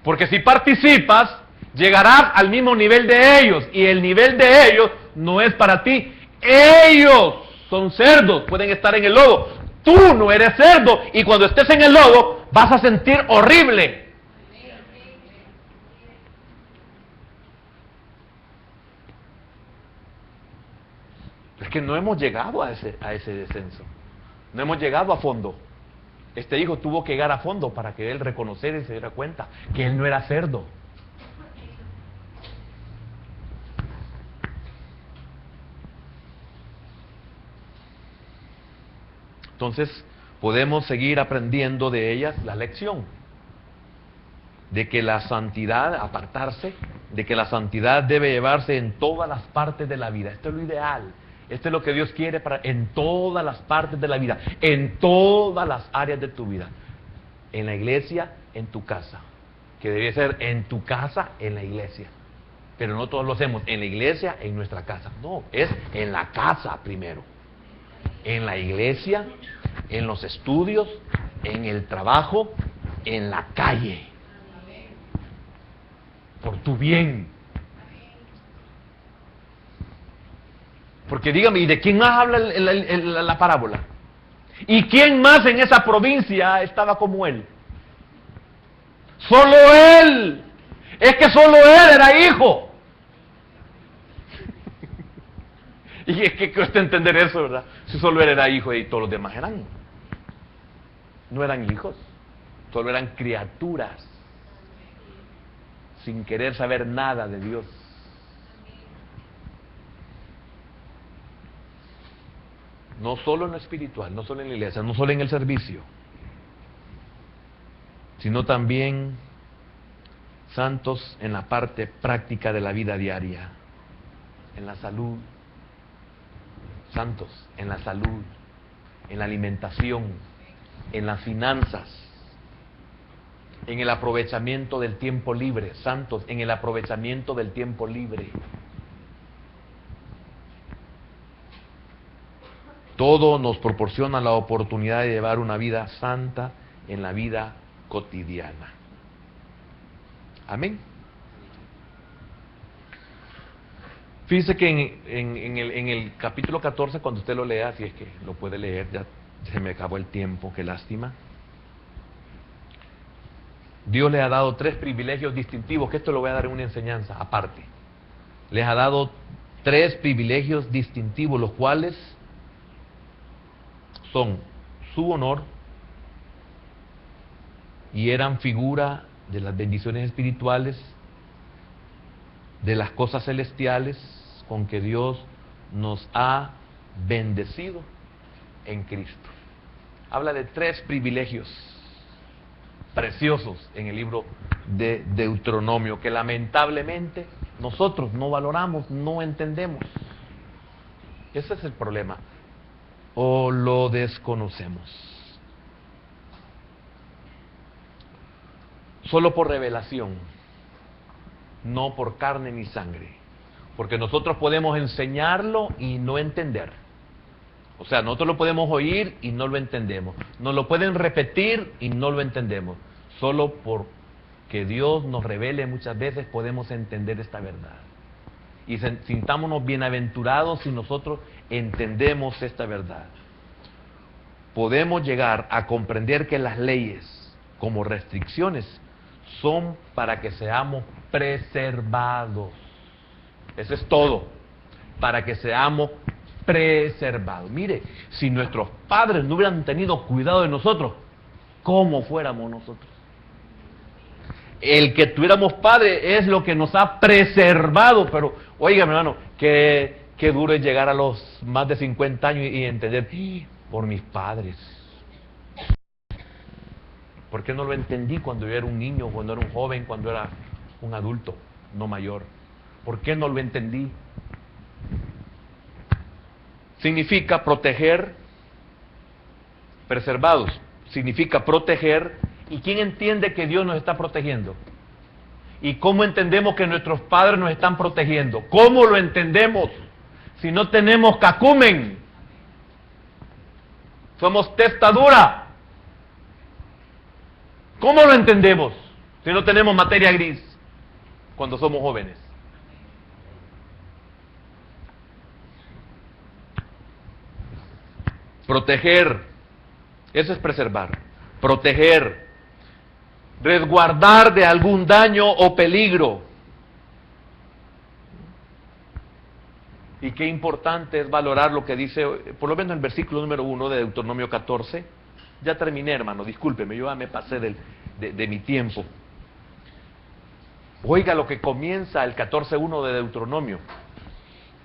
Porque si participas, llegarás al mismo nivel de ellos, y el nivel de ellos no es para ti. Ellos son cerdos, pueden estar en el lodo. Tú no eres cerdo, y cuando estés en el lodo vas a sentir horrible. Es que no hemos llegado a ese descenso. No hemos llegado a fondo. Este hijo tuvo que llegar a fondo para que él reconociera y se diera cuenta que él no era cerdo. Entonces, podemos seguir aprendiendo de ellas la lección de que la santidad, apartarse, de que la santidad debe llevarse en todas las partes de la vida. Esto es lo ideal. Esto es lo que Dios quiere en todas las partes de la vida, en todas las áreas de tu vida. En la iglesia, en tu casa. Que debe ser en tu casa, en la iglesia. Pero no todos lo hacemos en la iglesia, en nuestra casa. No, es en la casa primero. En la iglesia, en los estudios, en el trabajo, en la calle. Por tu bien. Porque dígame, ¿y de quién más habla la parábola? ¿Y quién más en esa provincia estaba como él? Solo él. Es que solo él era hijo. Y es que cuesta entender eso, ¿verdad? Si solo él era hijo y todos los demás no eran hijos, solo eran criaturas, sin querer saber nada de Dios. No solo en lo espiritual, no solo en la iglesia, no solo en el servicio, sino también santos en la parte práctica de la vida diaria, en la salud, santos en la salud, en la alimentación, en las finanzas, en el aprovechamiento del tiempo libre, santos en el aprovechamiento del tiempo libre. Todo nos proporciona la oportunidad de llevar una vida santa en la vida cotidiana. Amén. Fíjese que en el capítulo 14, cuando usted lo lea, si es que lo puede leer, ya se me acabó el tiempo, qué lástima. Dios le ha dado 3 privilegios distintivos, que esto lo voy a dar en una enseñanza aparte. Les ha dado 3 privilegios distintivos, los cuales son su honor y eran figura de las bendiciones espirituales, de las cosas celestiales con que Dios nos ha bendecido en Cristo. Habla de 3 privilegios preciosos en el libro de Deuteronomio que lamentablemente nosotros no valoramos, no entendemos. Ese es el problema. O lo desconocemos. Solo por revelación, no por carne ni sangre. Porque nosotros podemos enseñarlo y no entender. O sea, nosotros lo podemos oír y no lo entendemos. Nos lo pueden repetir y no lo entendemos. Solo porque Dios nos revele muchas veces podemos entender esta verdad. Y sintámonos bienaventurados si nosotros entendemos esta verdad. Podemos llegar a comprender que las leyes, como restricciones, son para que seamos preservados. Eso es todo. Para que seamos preservados. Mire, si nuestros padres no hubieran tenido cuidado de nosotros, ¿cómo fuéramos nosotros? El que tuviéramos padre es lo que nos ha preservado, pero oiga, mi hermano, qué duro es llegar a los más de 50 años y entender, por mis padres. ¿Por qué no lo entendí cuando yo era un niño, cuando era un joven, cuando era un adulto, no mayor? ¿Por qué no lo entendí? Significa proteger, preservados, significa proteger. ¿Y quién entiende que Dios nos está protegiendo? ¿Y cómo entendemos que nuestros padres nos están protegiendo? ¿Cómo lo entendemos? Si no tenemos cacumen, somos testadura. ¿Cómo lo entendemos? Si no tenemos materia gris cuando somos jóvenes. Proteger, eso es preservar. Proteger, resguardar de algún daño o peligro. Y qué importante es valorar lo que dice, por lo menos el versículo número 1 de Deuteronomio 14. Ya terminé, hermano, discúlpeme, yo ya me pasé de mi tiempo. Oiga lo que comienza el 14:1 de Deuteronomio.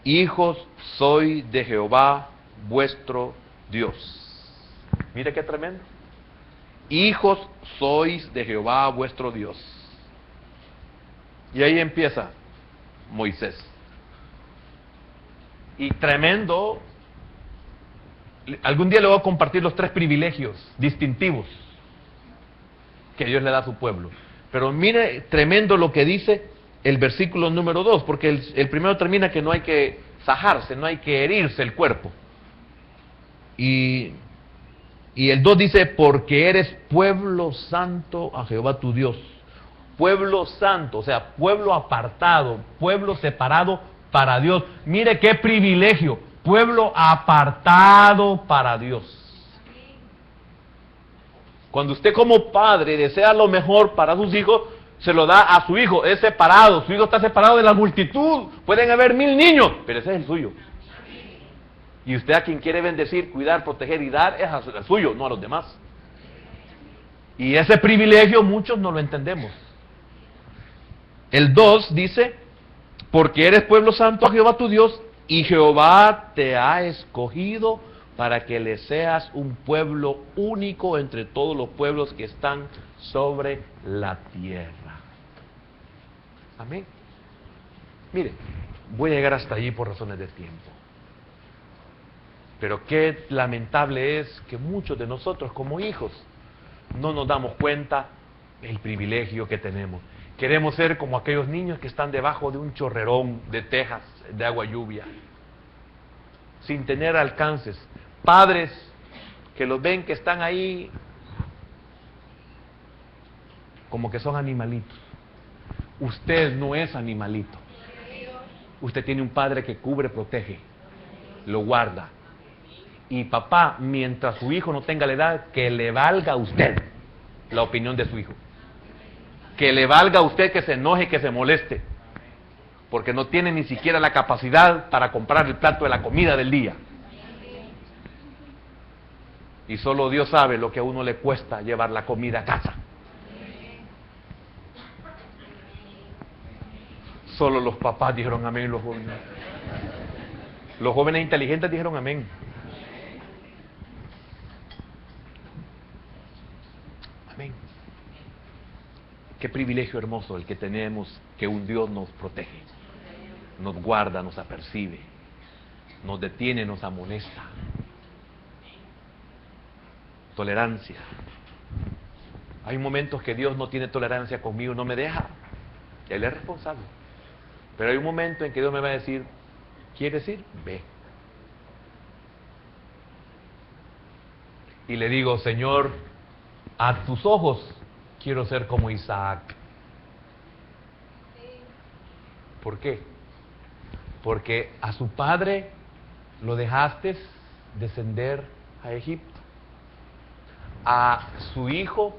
Hijos soy de Jehová vuestro Dios. Mire qué tremendo. Hijos sois de Jehová vuestro Dios. Y ahí empieza Moisés. Y tremendo. Algún día le voy a compartir los 3 privilegios distintivos que Dios le da a su pueblo. Pero mire, tremendo lo que dice el versículo número 2, porque el primero termina que no hay que sajarse, no hay que herirse el cuerpo. Y Y el 2 dice, porque eres pueblo santo a Jehová tu Dios. Pueblo santo, o sea, pueblo apartado, pueblo separado para Dios. Mire qué privilegio, pueblo apartado para Dios. Cuando usted como padre desea lo mejor para sus hijos, se lo da a su hijo, es separado, su hijo está separado de la multitud, pueden haber 1000 niños, pero ese es el suyo. Y usted a quien quiere bendecir, cuidar, proteger y dar es al suyo, no a los demás. Y ese privilegio muchos no lo entendemos. El 2 dice, porque eres pueblo santo a Jehová tu Dios, y Jehová te ha escogido para que le seas un pueblo único entre todos los pueblos que están sobre la tierra. Amén. Mire, voy a llegar hasta allí por razones de tiempo. Pero qué lamentable es que muchos de nosotros como hijos no nos damos cuenta del privilegio que tenemos. Queremos ser como aquellos niños que están debajo de un chorrerón de tejas de agua lluvia, sin tener alcances. Padres que los ven que están ahí como que son animalitos. Usted no es animalito. Usted tiene un padre que cubre, protege, lo guarda. Y papá, mientras su hijo no tenga la edad, que le valga a usted la opinión de su hijo. Que le valga a usted que se enoje, que se moleste. Porque no tiene ni siquiera la capacidad para comprar el plato de la comida del día. Y solo Dios sabe lo que a uno le cuesta llevar la comida a casa. Solo los papás dijeron amén, los jóvenes. Los jóvenes inteligentes dijeron amén. Amén. Qué privilegio hermoso el que tenemos, que un Dios nos protege, nos guarda, nos apercibe, nos detiene, nos amonesta. Tolerancia. Hay momentos que Dios no tiene tolerancia conmigo, no me deja. Él es responsable. Pero hay un momento en que Dios me va a decir, ¿quieres ir? Ve. Y le digo, Señor, a tus ojos quiero ser como Isaac. ¿Por qué? Porque a su padre lo dejaste descender a Egipto. A su hijo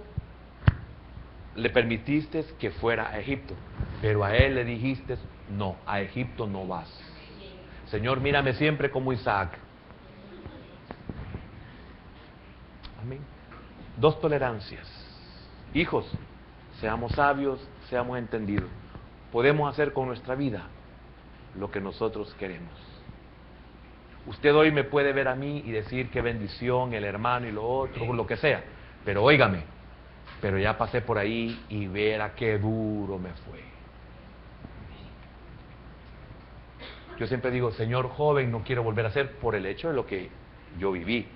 le permitiste que fuera a Egipto, pero a él le dijiste, no, a Egipto no vas. Señor, mírame siempre como Isaac. Amén. 2 tolerancias. Hijos, seamos sabios, seamos entendidos. Podemos hacer con nuestra vida lo que nosotros queremos. Usted hoy me puede ver a mí y decir qué bendición, el hermano y lo otro, lo que sea. Pero óigame, pero ya pasé por ahí y verá qué duro me fue. Yo siempre digo, Señor, joven, no quiero volver a ser por el hecho de lo que yo viví.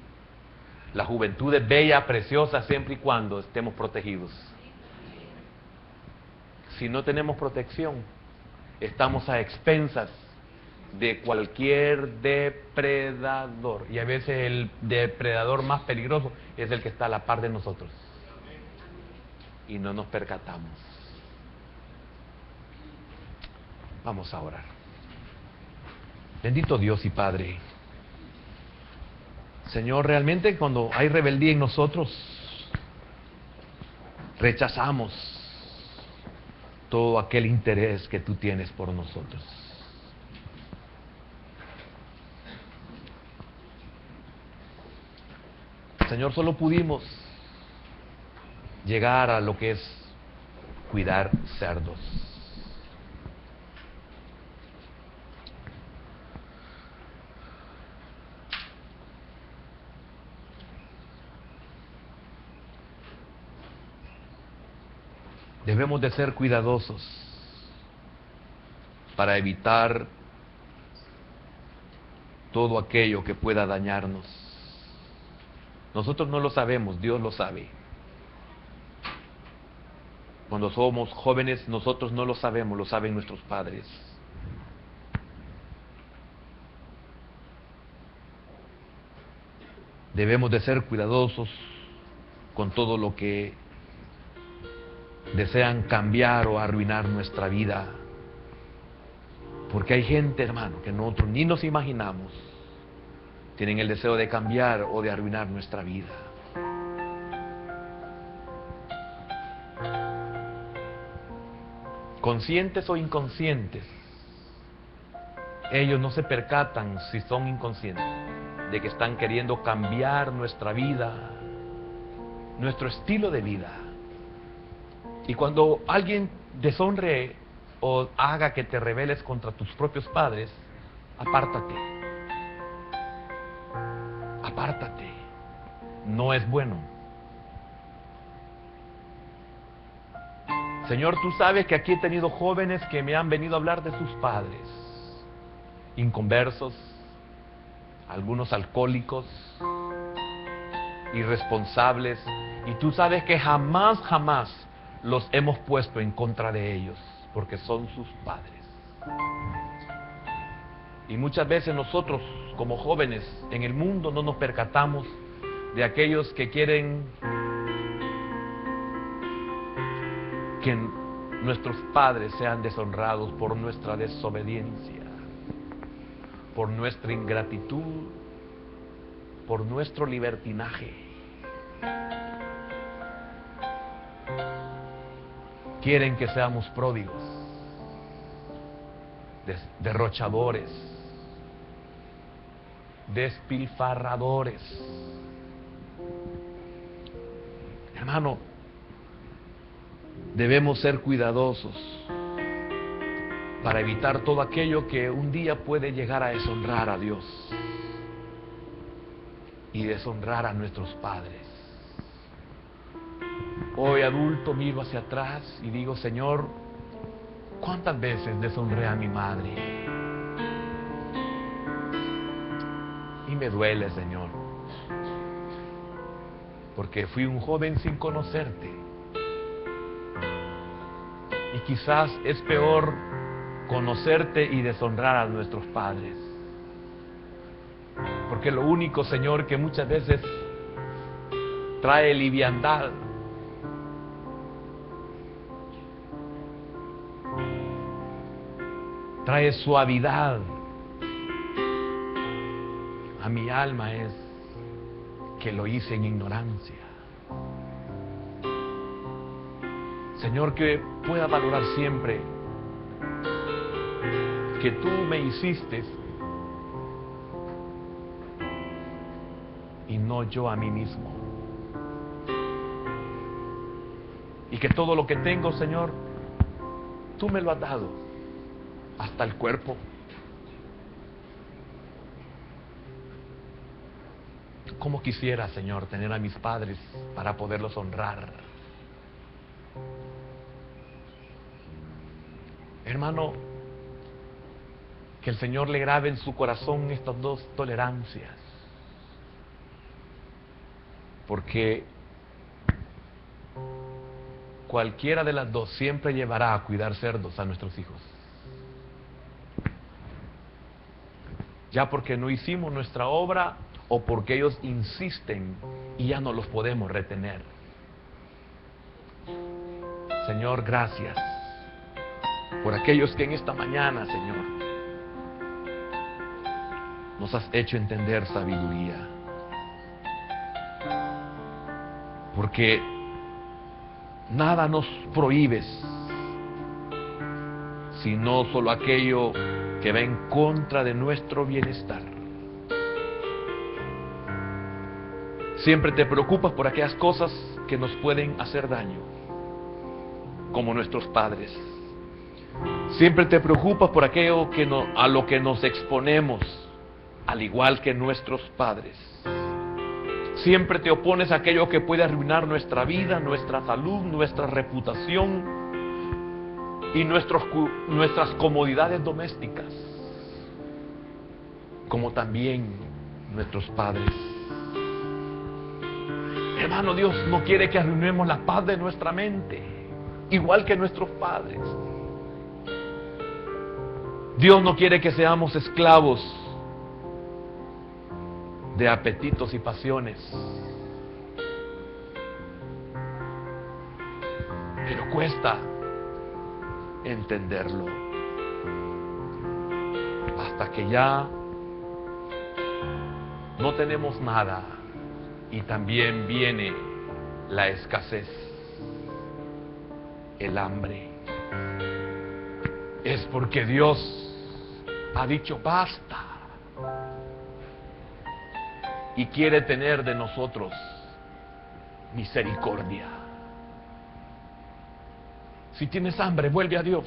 La juventud es bella, preciosa, siempre y cuando estemos protegidos. Si no tenemos protección, estamos a expensas de cualquier depredador. Y a veces el depredador más peligroso es el que está a la par de nosotros. Y no nos percatamos. Vamos a orar. Bendito Dios y Padre. Señor, realmente cuando hay rebeldía en nosotros, rechazamos todo aquel interés que tú tienes por nosotros. Señor, solo pudimos llegar a lo que es cuidar cerdos. Debemos de ser cuidadosos para evitar todo aquello que pueda dañarnos. Nosotros no lo sabemos, Dios lo sabe. Cuando somos jóvenes, nosotros no lo sabemos, lo saben nuestros padres. Debemos de ser cuidadosos con todo lo que desean cambiar o arruinar nuestra vida. Porque hay gente, hermano, que nosotros ni nos imaginamos, tienen el deseo de cambiar o de arruinar nuestra vida. Conscientes o inconscientes, ellos no se percatan, si son inconscientes, de que están queriendo cambiar nuestra vida, nuestro estilo de vida. Y cuando alguien deshonre o haga que te rebeles contra tus propios padres, apártate. Apártate. No es bueno. Señor, tú sabes que aquí he tenido jóvenes que me han venido a hablar de sus padres, inconversos, algunos alcohólicos, irresponsables, y tú sabes que jamás los hemos puesto en contra de ellos, porque son sus padres. Y muchas veces nosotros, como jóvenes en el mundo, no nos percatamos de aquellos que quieren que nuestros padres sean deshonrados por nuestra desobediencia, por nuestra ingratitud, por nuestro libertinaje. Quieren que seamos pródigos, derrochadores, despilfarradores. Hermano, debemos ser cuidadosos para evitar todo aquello que un día puede llegar a deshonrar a Dios y deshonrar a nuestros padres. Hoy adulto miro hacia atrás y digo, Señor, ¿cuántas veces deshonré a mi madre? Y me duele, Señor, porque fui un joven sin conocerte. Y quizás es peor conocerte y deshonrar a nuestros padres. Porque lo único, Señor, que muchas veces trae liviandad, trae suavidad a mi alma, es que lo hice en ignorancia. Señor, que pueda valorar siempre que tú me hiciste y no yo a mí mismo. Y que todo lo que tengo, Señor, tú me lo has dado, hasta el cuerpo. Como quisiera, Señor, tener a mis padres para poderlos honrar. Hermano, que el Señor le grabe en su corazón estas dos tolerancias, porque cualquiera de las dos siempre llevará a cuidar cerdos a nuestros hijos. Ya porque no hicimos nuestra obra o porque ellos insisten y ya no los podemos retener. Señor, gracias por aquellos que en esta mañana, Señor, nos has hecho entender sabiduría. Porque nada nos prohíbes, sino solo aquello que va en contra de nuestro bienestar. Siempre te preocupas por aquellas cosas que nos pueden hacer daño, como nuestros padres. Siempre te preocupas por aquello a lo que nos exponemos, al igual que nuestros padres. Siempre te opones a aquello que puede arruinar nuestra vida, nuestra salud, nuestra reputación y nuestras comodidades domésticas, como también nuestros padres. Hermano, Dios no quiere que arruinemos la paz de nuestra mente, igual que nuestros padres. Dios no quiere que seamos esclavos de apetitos y pasiones. Pero cuesta entenderlo hasta que ya no tenemos nada y también viene la escasez, el hambre. Es porque Dios ha dicho basta y quiere tener de nosotros misericordia. Si tienes hambre, vuelve a Dios.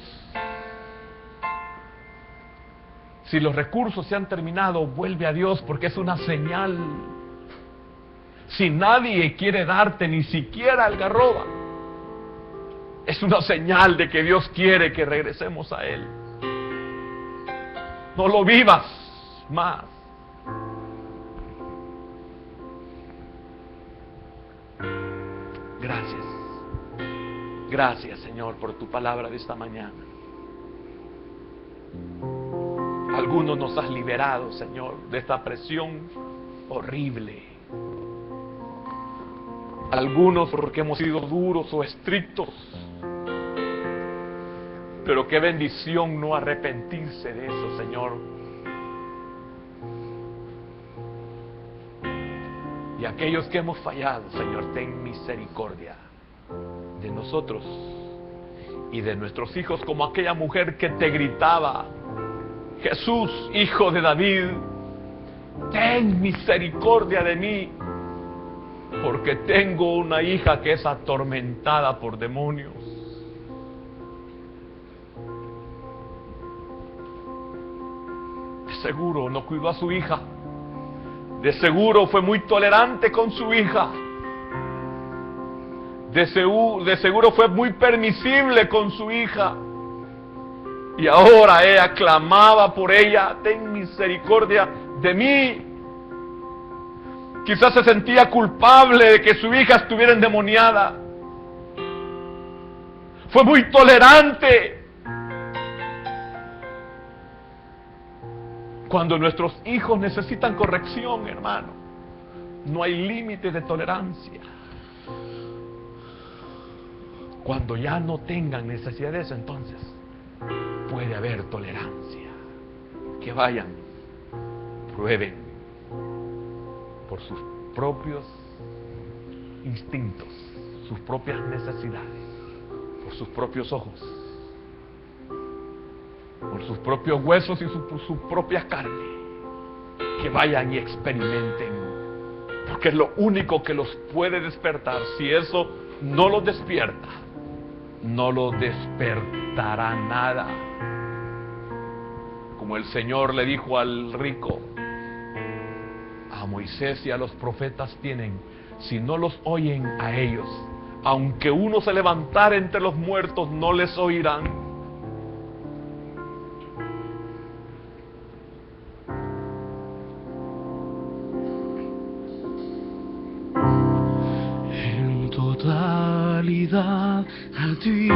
Si los recursos se han terminado, vuelve a Dios, porque es una señal. Si nadie quiere darte ni siquiera algarroba, es una señal de que Dios quiere que regresemos a Él. No lo vivas más. Gracias. Gracias, Señor, por tu palabra de esta mañana. Algunos nos has liberado, Señor, de esta presión horrible. Algunos porque hemos sido duros o estrictos. Pero qué bendición no arrepentirse de eso, Señor. Y aquellos que hemos fallado, Señor, ten misericordia de nosotros y de nuestros hijos, como aquella mujer que te gritaba: Jesús, hijo de David, ten misericordia de mí, porque tengo una hija que es atormentada por demonios. De seguro no cuidó a su hija, de seguro fue muy tolerante con su hija, de seguro fue muy permisible con su hija. Y ahora ella clamaba por ella: ten misericordia de mí. Quizás se sentía culpable de que su hija estuviera endemoniada. Fue muy tolerante. Cuando nuestros hijos necesitan corrección, hermano, no hay límite de tolerancia. Cuando ya no tengan necesidad de eso, entonces puede haber tolerancia. Que vayan, prueben por sus propios instintos, sus propias necesidades, por sus propios ojos, por sus propios huesos y sus propias carnes. Que vayan y experimenten, porque es lo único que los puede despertar. Si eso no los despierta, no los despertará nada. Como el Señor le dijo al rico: a Moisés y a los profetas tienen, si no los oyen a ellos, aunque uno se levantara entre los muertos, no les oirán. En totalidad a ti